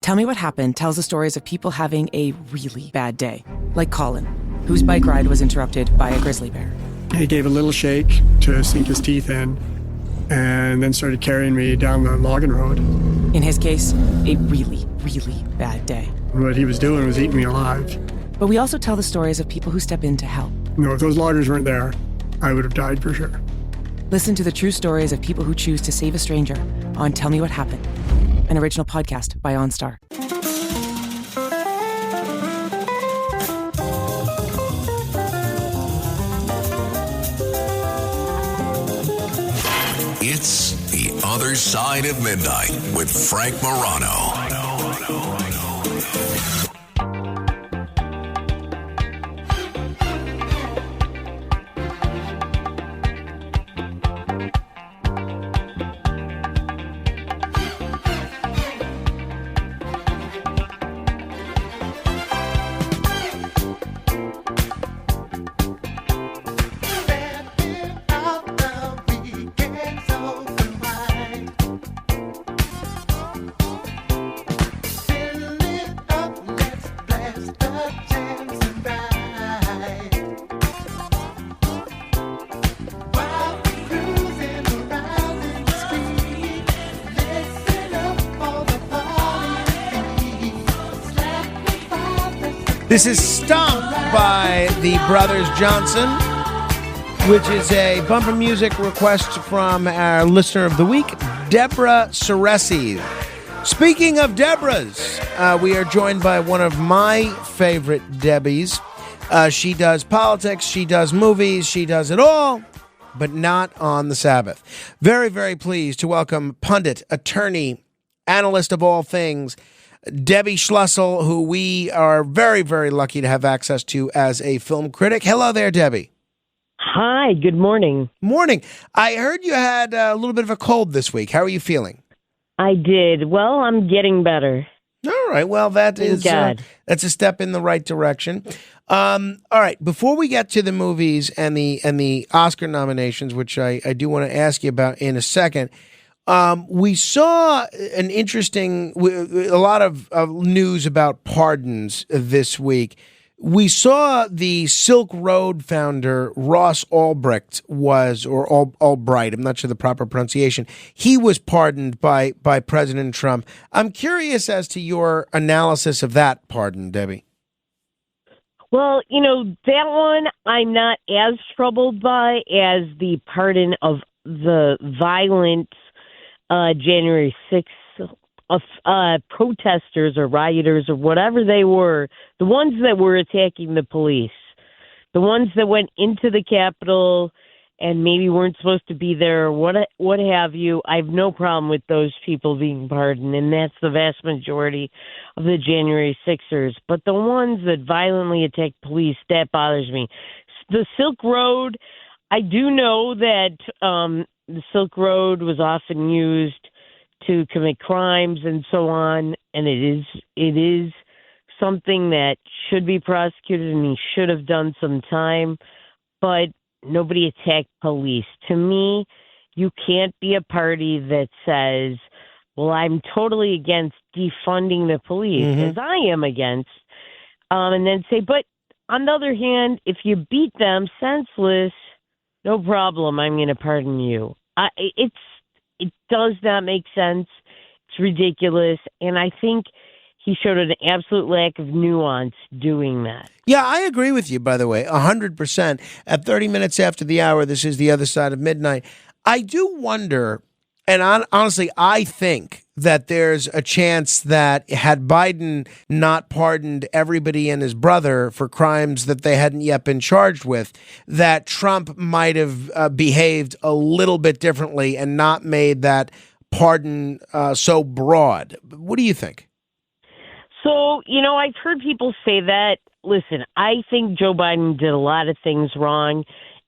Tell Me What Happened tells the stories of people having a really bad day, like Colin, whose bike ride was interrupted by a grizzly bear. He gave a little shake to sink his teeth in and then started carrying me down the logging road. In his case, a really, really bad day. What he was doing was eating me alive. But we also tell the stories of people who step in to help. If those loggers weren't there, I would have died for sure. Listen to the true stories of people who choose to save a stranger on Tell Me What Happened, an original podcast by OnStar. It's The Other Side of Midnight with Frank Morano. This is Stomp by the Brothers Johnson, which is a bumper music request from our listener of the week, Deborah Ceresi. Speaking of Deborahs, we are joined by one of my favorite Debbies. She does politics, she does movies, she does it all, but not on the Sabbath. Very, very pleased to welcome pundit, attorney, analyst of all things, Debbie Schlussel, who we are very, very lucky to have access to as a film critic. Hello there, Debbie. Hi, good morning. Morning. I heard you had a little bit of a cold this week. How are you feeling? I did. Well, I'm getting better. All right. Well, that's a step in the right direction. All right. Before we get to the movies and the Oscar nominations, which I do want to ask you about in a second, we saw an interesting, a lot of news about pardons this week. We saw the Silk Road founder, Ross Ulbricht, Albright, I'm not sure the proper pronunciation. He was pardoned by President Trump. I'm curious as to your analysis of that pardon, Debbie. Well, that one I'm not as troubled by as the pardon of the violent January 6th protesters or rioters or whatever they were, the ones that were attacking the police, the ones that went into the Capitol and maybe weren't supposed to be there or what have you. I have no problem with those people being pardoned, and that's the vast majority of the January 6ers. But the ones that violently attack police, that bothers me. The Silk Road, I do know that the Silk Road was often used to commit crimes and so on, and it is something that should be prosecuted, and he should have done some time, but nobody attacked police. To me, you can't be a party that says, well, I'm totally against defunding the police, as I am against, and then say, but on the other hand, if you beat them senseless, no problem, I'm going to pardon you. It does not make sense. It's ridiculous. And I think he showed an absolute lack of nuance doing that. Yeah, I agree with you, by the way, 100%. At 30 minutes after the hour, this is The Other Side of Midnight. I do wonder, and honestly, I think that there's a chance that had Biden not pardoned everybody and his brother for crimes that they hadn't yet been charged with, that Trump might have behaved a little bit differently and not made that pardon so broad. What do you think? So, I've heard people say that. Listen, I think Joe Biden did a lot of things wrong,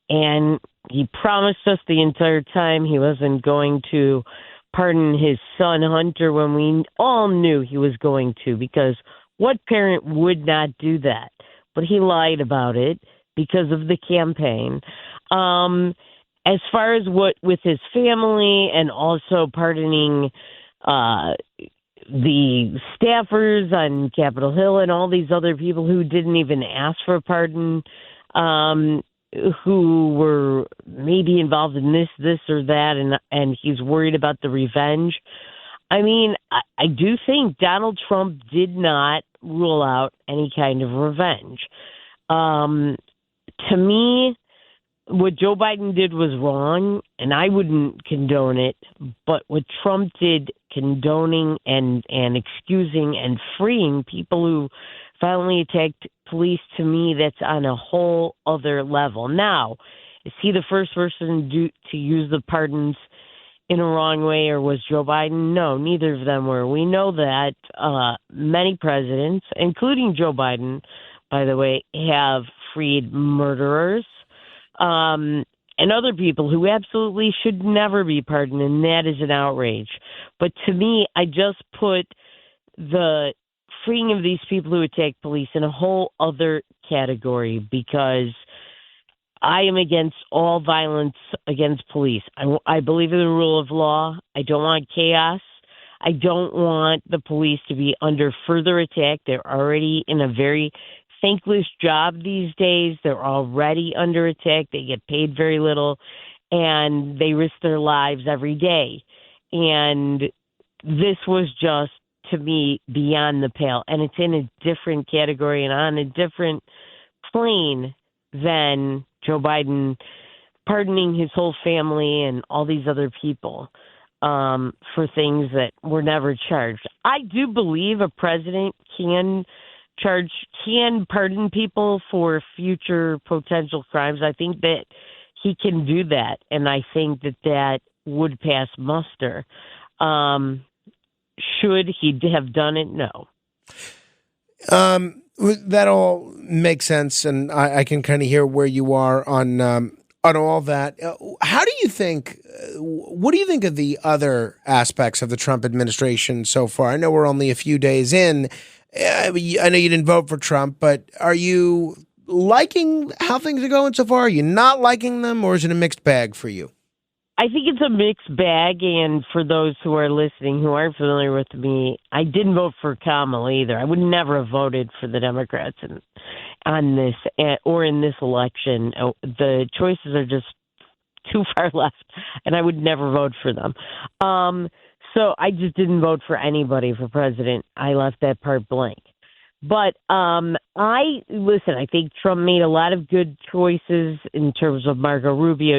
and he promised us the entire time he wasn't going to pardon his son Hunter when we all knew he was going to, because what parent would not do that? But he lied about it because of the campaign. As far as what with his family and also pardoning the staffers on Capitol Hill and all these other people who didn't even ask for a pardon, who were maybe involved in this or that, and he's worried about the revenge. I mean, I do think Donald Trump did not rule out any kind of revenge. To me, what Joe Biden did was wrong, and I wouldn't condone it. But what Trump did, condoning and excusing and freeing people who violently attacked police, to me, that's on a whole other level. Now, is he the first person to use the pardons in a wrong way, or was Joe Biden? No, neither of them were. We know that many presidents, including Joe Biden, by the way, have freed murderers and other people who absolutely should never be pardoned, and that is an outrage. But to me, I just put the freeing of these people who attack police in a whole other category, because I am against all violence against police. I believe in the rule of law. I don't want chaos. I don't want the police to be under further attack. They're already in a very thankless job these days. They're already under attack. They get paid very little, and they risk their lives every day. And this was just, to me, beyond the pale. And it's in a different category and on a different plane than Joe Biden pardoning his whole family and all these other people for things that were never charged. I do believe a president can pardon people for future potential crimes. I think that he can do that, and I think that would pass muster. Should he have done it? No. That all makes sense, and I can kind of hear where you are on all that. How do you think? What do you think of the other aspects of the Trump administration so far? I know we're only a few days in. I know you didn't vote for Trump, but are you liking how things are going so far? Are you not liking them, or is it a mixed bag for you? I think it's a mixed bag, and for those who are listening who aren't familiar with me, I didn't vote for Kamala either. I would never have voted for the Democrats on this or in this election. The choices are just too far left, and I would never vote for them. So I just didn't vote for anybody for president. I left that part blank. But I think Trump made a lot of good choices in terms of Marco Rubio,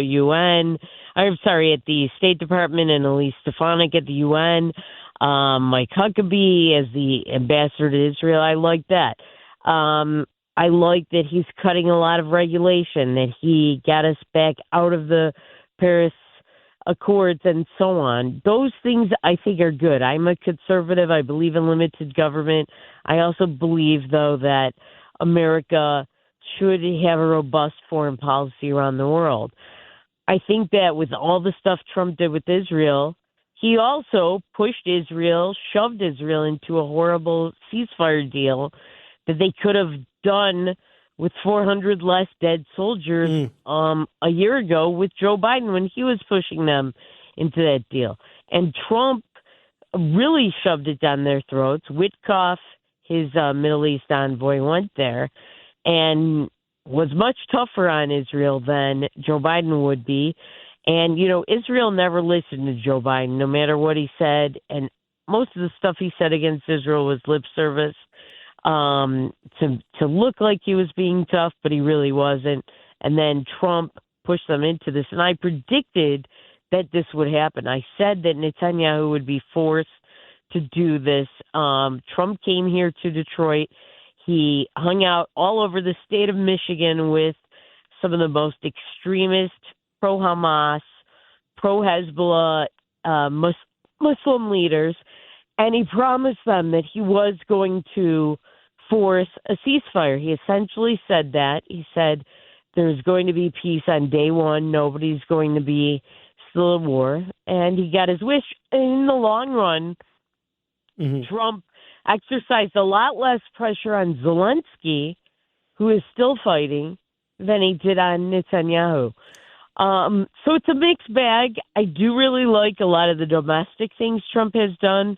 at the State Department, and Elise Stefanik at the UN. Mike Huckabee as the ambassador to Israel. I like that. I like that he's cutting a lot of regulation, that he got us back out of the Paris Accords and so on. Those things I think are good. I'm a conservative. I believe in limited government. I also believe, though, that America should have a robust foreign policy around the world. I think that with all the stuff Trump did with Israel, he also pushed Israel, shoved Israel into a horrible ceasefire deal that they could have done with 400 less dead soldiers a year ago with Joe Biden when he was pushing them into that deal. And Trump really shoved it down their throats. Witkoff, his Middle East envoy, went there and was much tougher on Israel than Joe Biden would be. And, Israel never listened to Joe Biden, no matter what he said. And most of the stuff he said against Israel was lip service. To look like he was being tough, but he really wasn't. And then Trump pushed them into this. And I predicted that this would happen. I said that Netanyahu would be forced to do this. Trump came here to Detroit. He hung out all over the state of Michigan with some of the most extremist pro-Hamas, pro-Hezbollah Muslim leaders. And he promised them that he was going to force a ceasefire. He essentially said that. He said there's going to be peace on day one. Nobody's going to be still at war. And he got his wish. In the long run, Trump exercised a lot less pressure on Zelensky, who is still fighting, than he did on Netanyahu. So it's a mixed bag. I do really like a lot of the domestic things Trump has done.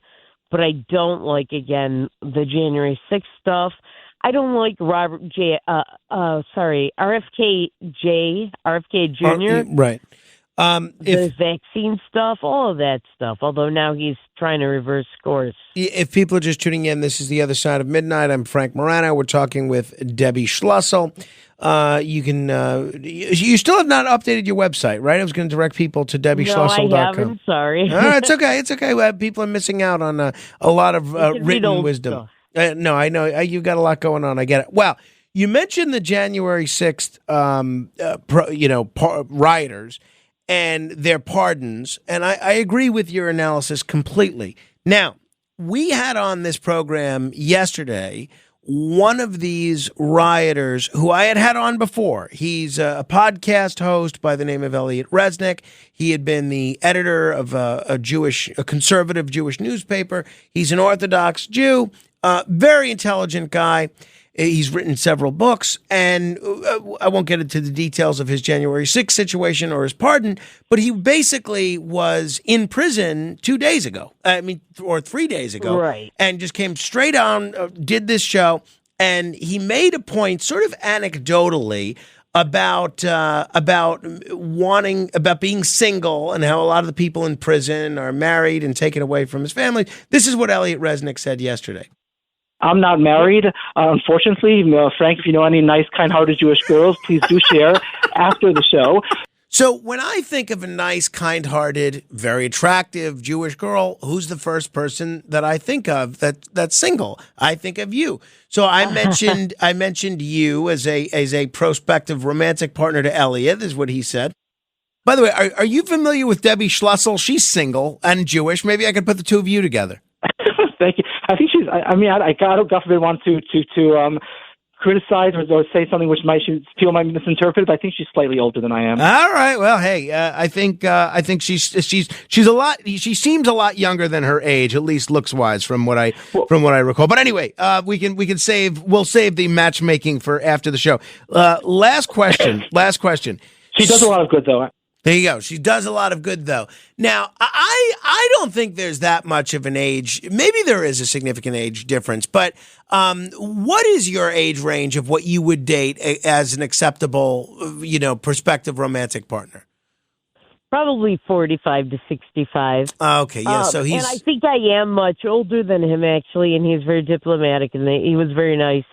but I don't like, again, the January 6th stuff. I don't like RFK Jr. Right. The vaccine stuff, all of that stuff, although now he's trying to reverse course. If people are just tuning in, this is The Other Side of Midnight. I'm Frank Morano. We're talking with Debbie Schlussel. You still have not updated your website, right? I was going to direct people to debbieschlussel.com. No, I haven't. Sorry. It's okay. It's okay. People are missing out on a lot of written wisdom. No, I know. You've got a lot going on. I get it. Well, you mentioned the January 6th, rioters and their pardons, and I agree with your analysis completely. Now, we had on this program yesterday one of these rioters who I had on before. He's a podcast host by the name of Elliot Resnick. He had been the editor of a conservative Jewish newspaper. He's an Orthodox Jew, very intelligent guy. He's written several books, and I won't get into the details of his January 6th situation or his pardon, but he basically was in prison 2 days ago, or 3 days ago, right? And just came straight on, did this show, and he made a point, sort of anecdotally, about being single and how a lot of the people in prison are married and taken away from his family. This is what Elliot Resnick said yesterday. I'm not married, unfortunately. Frank, if you know any nice, kind-hearted Jewish girls, please do share after the show. So when I think of a nice, kind-hearted, very attractive Jewish girl, who's the first person that I think of that's single? I think of you. So I mentioned you as a prospective romantic partner to Elliot, is what he said. By the way, are you familiar with Debbie Schlussel? She's single and Jewish. Maybe I could put the two of you together. Thank you. I think she's. I God forbid want to criticize or say something which people might misinterpret. But I think she's slightly older than I am. All right. Well, hey, I think she's a lot. She seems a lot younger than her age, at least looks wise, from what I recall. But anyway, we'll save the matchmaking for after the show. Last question. She does a lot of good, though. There you go. She does a lot of good, though. Now, I don't think there's that much of an age. Maybe there is a significant age difference, but what is your age range of what you would date as an acceptable, prospective romantic partner? Probably 45 to 65. Okay, yeah. So he's, and I think I am much older than him, actually, and he's very diplomatic, and he was very nice.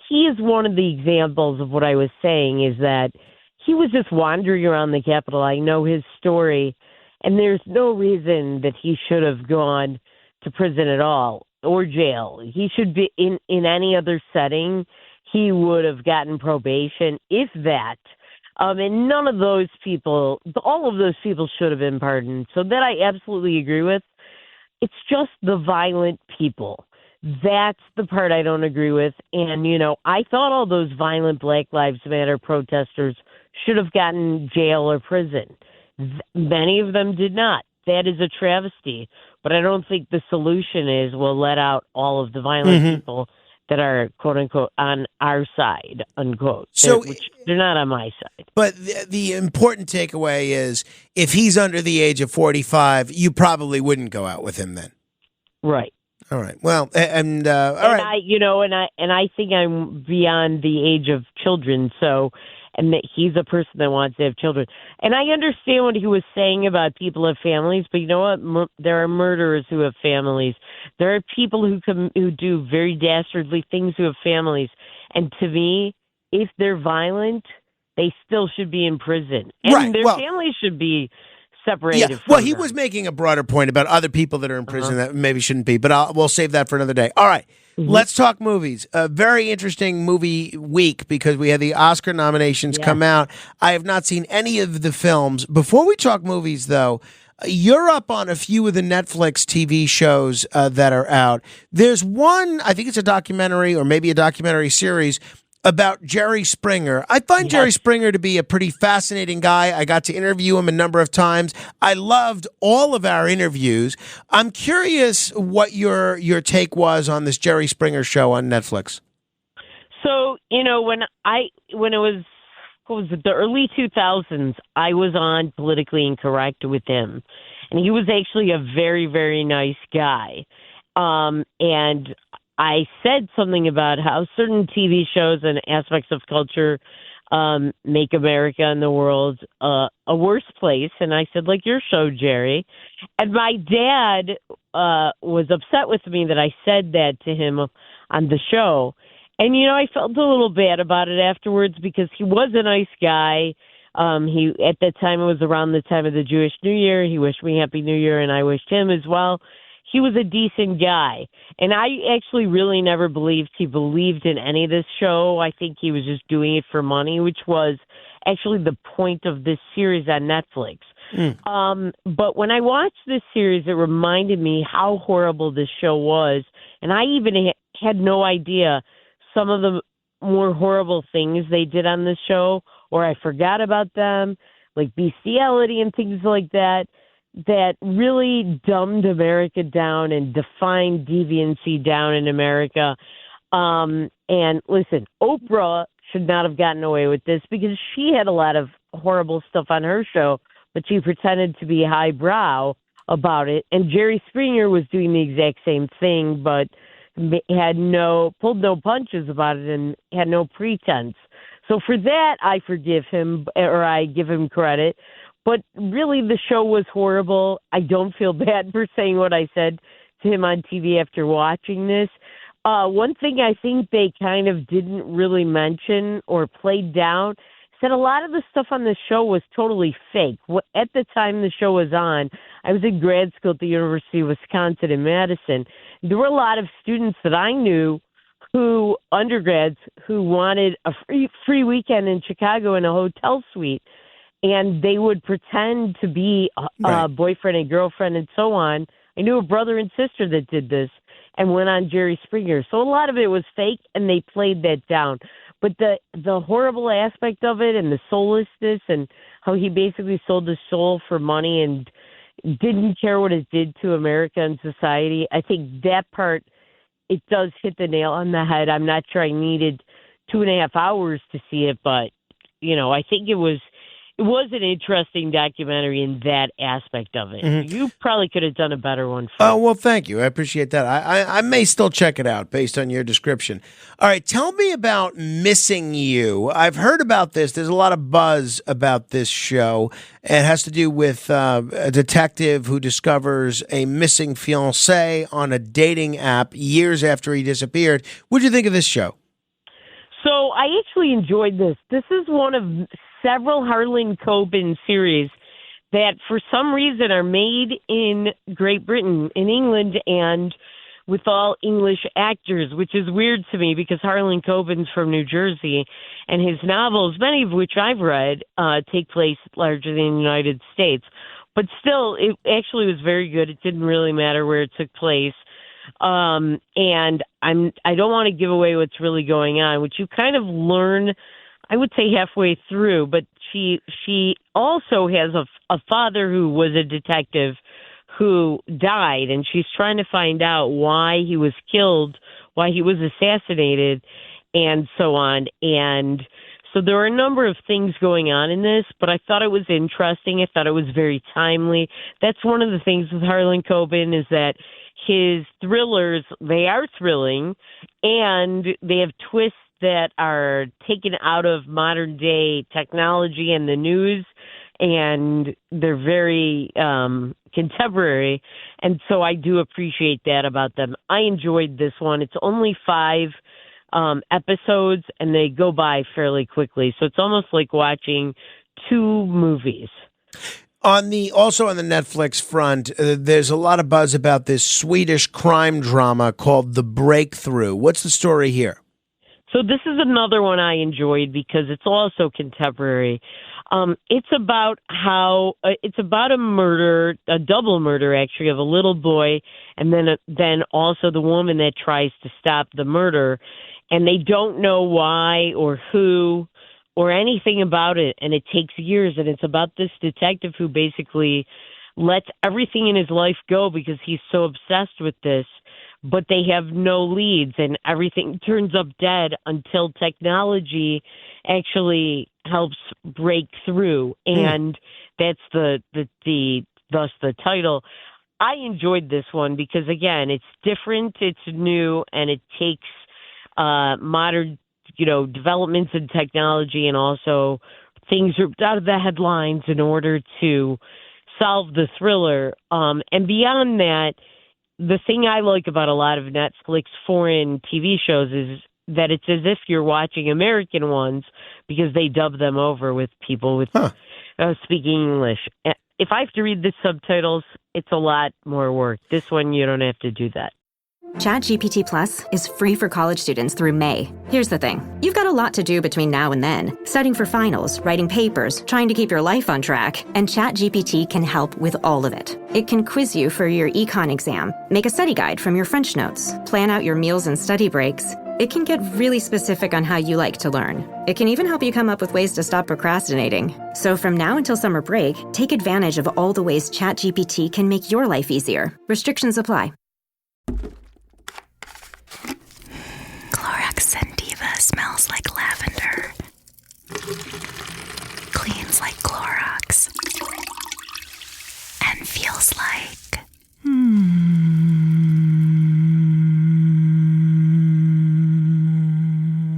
He is one of the examples of what I was saying, is that he was just wandering around the Capitol. I know his story, and there's no reason that he should have gone to prison at all or jail. He should be in any other setting. He would have gotten probation, if that. And none of those people, all of those people should have been pardoned. So that I absolutely agree with. It's just the violent people. That's the part I don't agree with. And, I thought all those violent Black Lives Matter protesters should have gotten jail or prison. Many of them did not. That is a travesty. But I don't think the solution is we'll let out all of the violent people that are, quote unquote, on our side, unquote. So they're not on my side. But the important takeaway is if he's under the age of 45, you probably wouldn't go out with him then. Right. All right. Well, all right. I think I'm beyond the age of children, and that he's a person that wants to have children. And I understand what he was saying about people who have families, but you know what? There are murderers who have families. There are people who do very dastardly things who have families. And to me, if they're violent, they still should be in prison. And their families should be separated from Well, he them. was making a broader point about other people that are in prison that maybe shouldn't be, but we'll save that for another day. All right. Let's talk movies. A very interesting movie week because we had the Oscar nominations come out. I have not seen any of the films. Before we talk movies, though, you're up on a few of the Netflix TV shows that are out. There's one, I think it's a documentary or maybe a documentary series about Jerry Springer. I find Jerry Springer to be a pretty fascinating guy. I got to interview him a number of times. I loved all of our interviews. I'm curious what your take was on this Jerry Springer show on Netflix. So, when it was the early 2000s, I was on Politically Incorrect with him. and he was actually a very, very nice guy. And I said something about how certain TV shows and aspects of culture make America and the world a worse place. And I said, like your show, Jerry. And my dad was upset with me that I said that to him on the show. And, I felt a little bad about it afterwards because he was a nice guy. He at that time, it was around the time of the Jewish New Year. He wished me Happy New Year, and I wished him as well. He was a decent guy. And I actually really never believed he believed in any of this show. I think he was just doing it for money, which was actually the point of this series on Netflix. But when I watched this series, it reminded me how horrible this show was. And I even had no idea some of the more horrible things they did on this show, or I forgot about them, like bestiality and things like that really dumbed America down and defined deviancy down in America. And listen, Oprah should not have gotten away with this because she had a lot of horrible stuff on her show, but she pretended to be highbrow about it. And Jerry Springer was doing the exact same thing, but pulled no punches about it and had no pretense. So for that, I forgive him, or I give him credit. But really, the show was horrible. I don't feel bad for saying what I said to him on TV after watching this. One thing I think they kind of didn't really mention or played down is that a lot of the stuff on the show was totally fake. At the time the show was on, I was in grad school at the University of Wisconsin in Madison. There were a lot of students that I knew undergrads who wanted a free weekend in Chicago in a hotel suite. And they would pretend to be a boyfriend and girlfriend and so on. I knew a brother and sister that did this and went on Jerry Springer. So a lot of it was fake, and they played that down. But the horrible aspect of it and the soullessness and how he basically sold his soul for money and didn't care what it did to America and society, I think that part, it does hit the nail on the head. I'm not sure I needed 2.5 hours to see it, but, I think it was an interesting documentary in that aspect of it. Mm-hmm. You probably could have done a better one. Well, thank you. I appreciate that. I may still check it out based on your description. All right, tell me about Missing You. I've heard about this. There's a lot of buzz about this show. It has to do with a detective who discovers a missing fiancé on a dating app years after he disappeared. What do you think of this show? So I actually enjoyed this. This is one of several Harlan Coben series that for some reason are made in Great Britain, in England, and with all English actors, which is weird to me because Harlan Coben's from New Jersey, and his novels, many of which I've read, take place largely in the United States. But still, it actually was very good. It didn't really matter where it took place. And I don't want to give away what's really going on, which you kind of learn, I would say halfway through, but she also has a father who was a detective who died, and she's trying to find out why he was killed, why he was assassinated, and so on. And so there are a number of things going on in this, but I thought it was interesting. I thought it was very timely. That's one of the things with Harlan Coben is that his thrillers, they are thrilling, and they have twists that are taken out of modern day technology and the news, and they're very contemporary. And so I do appreciate that about them. I enjoyed this one. It's only 5 episodes, and they go by fairly quickly. So it's almost like watching 2 movies. Also on the Netflix front, there's a lot of buzz about this Swedish crime drama called The Breakthrough. What's the story here? So this is another one I enjoyed because it's also contemporary. It's about a murder, a double murder actually, of a little boy, and then also the woman that tries to stop the murder, and they don't know why or who or anything about it, and it takes years, and it's about this detective who basically lets everything in his life go because he's so obsessed with this, but they have no leads, and everything turns up dead until technology actually helps break through, and that's the thus the title. I enjoyed this one because, again, it's different, it's new, and it takes modern, developments in technology and also things ripped out of the headlines in order to solve the thriller. And beyond that, the thing I like about a lot of Netflix foreign TV shows is that it's as if you're watching American ones because they dub them over with people with speaking English. If I have to read the subtitles, it's a lot more work. This one, you don't have to do that. ChatGPT Plus is free for college students through May. Here's the thing. You've got a lot to do between now and then. Studying for finals, writing papers, trying to keep your life on track. And ChatGPT can help with all of it. It can quiz you for your econ exam, make a study guide from your French notes, plan out your meals and study breaks. It can get really specific on how you like to learn. It can even help you come up with ways to stop procrastinating. So from now until summer break, take advantage of all the ways ChatGPT can make your life easier. Restrictions apply. Clorox Sentiva smells like lavender. Cleans like Clorox. And feels like...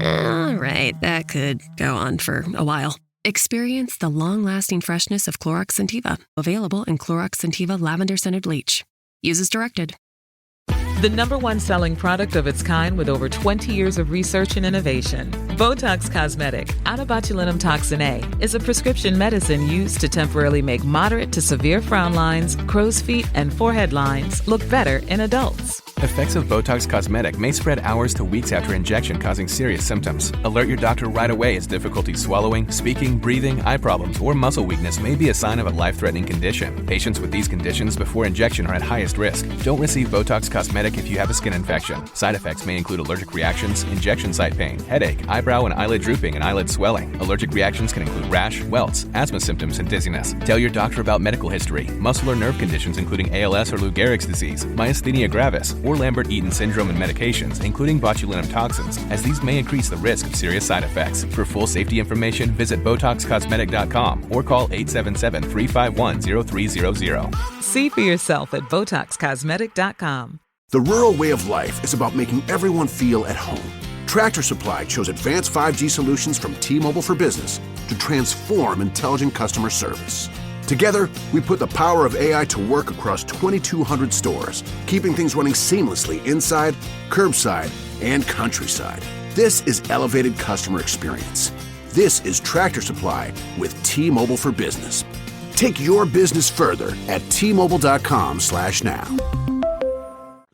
All right, that could go on for a while. Experience the long-lasting freshness of Clorox Sentiva. Available in Clorox Sentiva Lavender Scented Bleach. Use as directed. The #1 selling product of its kind with over 20 years of research and innovation. Botox Cosmetic, out of botulinum toxin A, is a prescription medicine used to temporarily make moderate to severe frown lines, crow's feet, and forehead lines look better in adults. Effects of Botox Cosmetic may spread hours to weeks after injection, causing serious symptoms. Alert your doctor right away as difficulty swallowing, speaking, breathing, eye problems, or muscle weakness may be a sign of a life-threatening condition. Patients with these conditions before injection are at highest risk. Don't receive Botox Cosmetic if you have a skin infection. Side effects may include allergic reactions, injection site pain, headache, eyebrow and eyelid drooping, and eyelid swelling. Allergic reactions can include rash, welts, asthma symptoms, and dizziness. Tell your doctor about medical history, muscle or nerve conditions including ALS or Lou Gehrig's disease, myasthenia gravis, or Lambert-Eaton syndrome, and medications, including botulinum toxins, as these may increase the risk of serious side effects. For full safety information, visit BotoxCosmetic.com or call 877-351-0300. See for yourself at BotoxCosmetic.com. The rural way of life is about making everyone feel at home. Tractor Supply chose advanced 5G solutions from T-Mobile for Business to transform intelligent customer service. Together, we put the power of AI to work across 2,200 stores, keeping things running seamlessly inside, curbside, and countryside. This is elevated customer experience. This is Tractor Supply with T-Mobile for Business. Take your business further at T-Mobile.com/now.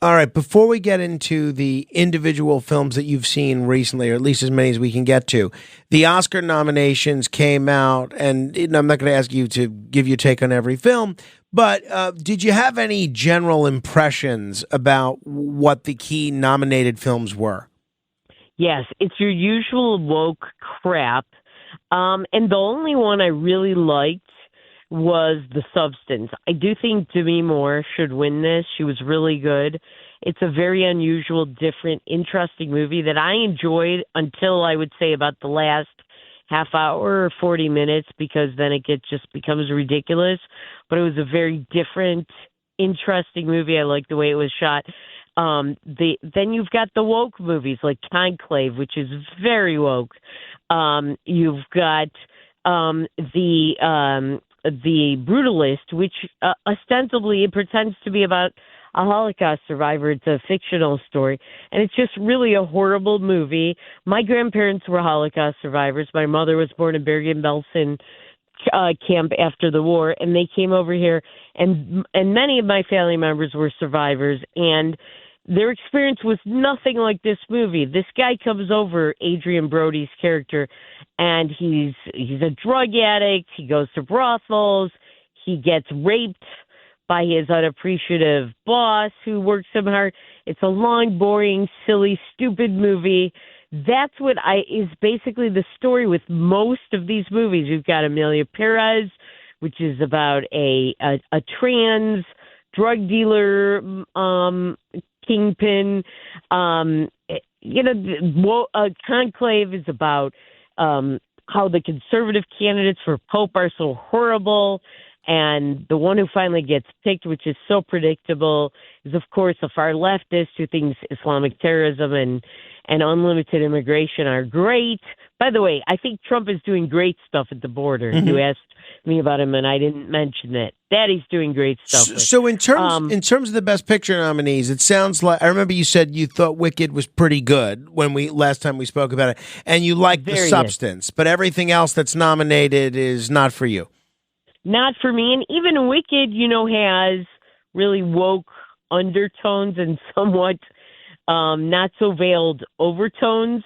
All right, before we get into the individual films that you've seen recently, or at least as many as we can get to, the Oscar nominations came out, and I'm not going to ask you to give your take on every film, but did you have any general impressions about what the key nominated films were? Yes, it's your usual woke crap. And the only one I really liked was The Substance. I do think Demi Moore should win this. She was really good. It's a very unusual, different, interesting movie that I enjoyed until I would say about the last half hour or 40 minutes, because then it just becomes ridiculous. But it was a very different, interesting movie. I liked the way it was shot. Then you've got the woke movies like Conclave, which is very woke. You've got the Brutalist, which ostensibly it pretends to be about a Holocaust survivor. It's a fictional story, and it's just really a horrible movie. My grandparents were Holocaust survivors. My mother was born in Bergen-Belsen camp after the war, and they came over here, and many of my family members were survivors, and their experience was nothing like this movie. This guy comes over, Adrian Brody's character, and he's a drug addict. He goes to brothels. He gets raped by his unappreciative boss who works him hard. It's a long, boring, silly, stupid movie. That's what is basically the story with most of these movies. You've got Amelia Perez, which is about a trans drug dealer kingpin. Conclave is about how the conservative candidates for Pope are so horrible, And the one who finally gets picked, which is so predictable, is, of course, a far leftist who thinks Islamic terrorism and unlimited immigration are great. By the way, I think Trump is doing great stuff at the border. Mm-hmm. You asked me about him, and I didn't mention that. That he's doing great stuff. So in terms of the Best Picture nominees, it sounds like, I remember you said you thought Wicked was pretty good when last time we spoke about it, and you liked the substance, but everything else that's nominated is not for you. Not for me. And even Wicked, has really woke undertones and somewhat not so veiled overtones.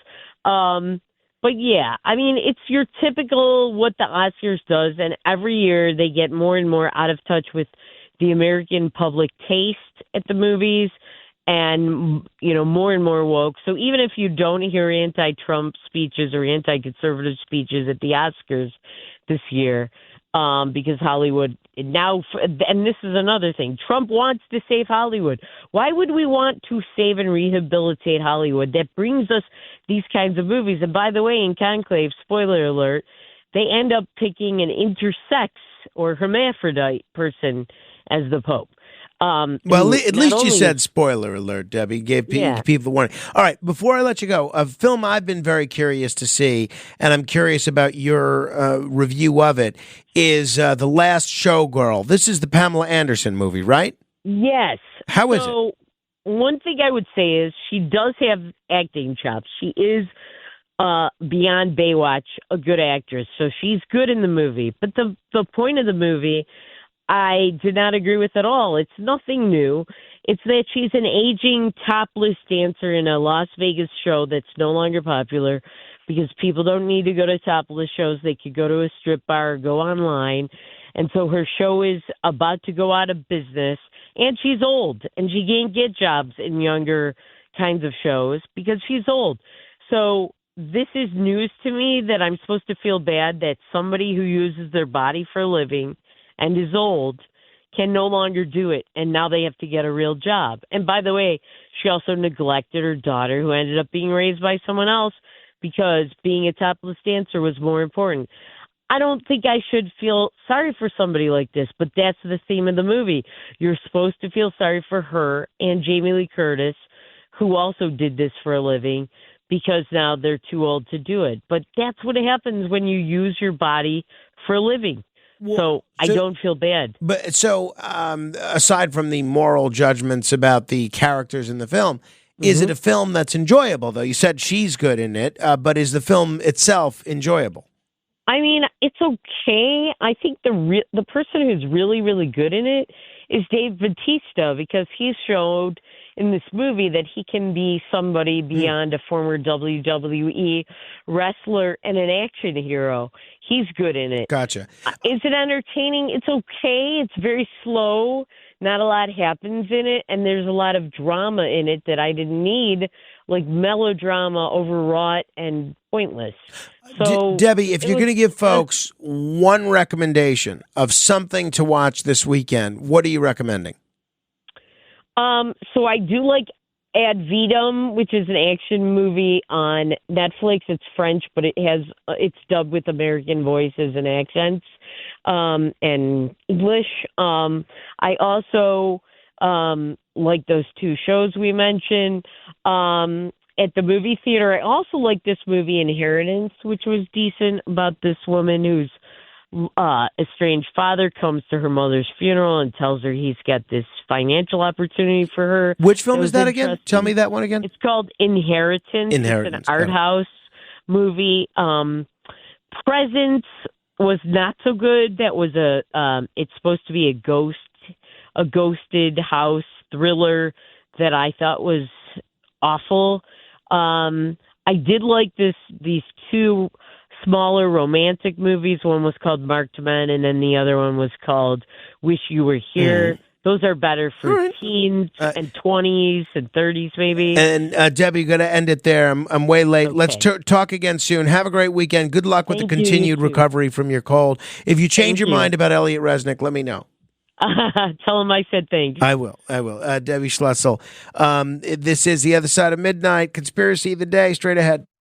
But yeah, I mean, it's your typical what the Oscars does, and every year they get more and more out of touch with the American public taste at the movies, and more and more woke. So even if you don't hear anti-Trump speeches or anti-conservative speeches at the Oscars this year, because Hollywood now, and this is another thing, Trump wants to save Hollywood. Why would we want to save and rehabilitate Hollywood? That brings us these kinds of movies. And by the way, in Conclave, spoiler alert, they end up picking an intersex or hermaphrodite person as the Pope. Well, at least you said spoiler alert, Debbie. Gave people the warning. All right, before I let you go, a film I've been very curious to see, and I'm curious about your review of it, is The Last Showgirl. This is the Pamela Anderson movie, right? Yes. How is it? One thing I would say is she does have acting chops. She is, beyond Baywatch, a good actress. So she's good in the movie. But the point of the movie, I did not agree with at all. It's nothing new. It's that she's an aging topless dancer in a Las Vegas show that's no longer popular because people don't need to go to topless shows. They could go to a strip bar or go online. And so her show is about to go out of business. And she's old, and she can't get jobs in younger kinds of shows because she's old. So this is news to me that I'm supposed to feel bad that somebody who uses their body for a living and is old can no longer do it, and now they have to get a real job. And by the way, she also neglected her daughter, who ended up being raised by someone else because being a topless dancer was more important. I don't think I should feel sorry for somebody like this, but that's the theme of the movie. You're supposed to feel sorry for her and Jamie Lee Curtis, who also did this for a living, because now they're too old to do it. But that's what happens when you use your body for a living. So I don't feel bad. But so aside from the moral judgments about the characters in the film, is it a film that's enjoyable, though? You said she's good in it, but is the film itself enjoyable? I mean, it's okay. I think the person who's really, really good in it is Dave Bautista, because he showed in this movie that he can be somebody beyond a former WWE wrestler and an action hero. He's good in it. Gotcha. Is it entertaining? It's okay. It's very slow. Not a lot happens in it, and there's a lot of drama in it that I didn't need, like melodrama, overwrought, and pointless. So, Debbie, if you're going to give folks one recommendation of something to watch this weekend, what are you recommending? So I do like Ad Vitam, which is an action movie on Netflix. It's French, but it's dubbed with American voices and accents, and English. I also like those two shows we mentioned. At the movie theater, I also like this movie Inheritance, which was decent, about this woman whose estranged father comes to her mother's funeral and tells her he's got this financial opportunity for her. Which film is that again? Tell me that one again. It's called Inheritance. It's an art house movie. Presence was not so good. That was it's supposed to be a ghosted house thriller that I thought was awful. I did like these two smaller romantic movies. One was called Marked Men, and then the other one was called Wish You Were Here. Those are better for teens and 20s and 30s, maybe. And Debbie, got to end it there. I'm way late. Okay. Let's talk again soon. Have a great weekend. Good luck with the continued recovery from your cold. If you change your mind about Elliot Resnick, let me know. Tell him I said thanks. I will. Debbie Schlussel. This is The Other Side of Midnight. Conspiracy of the Day. Straight ahead.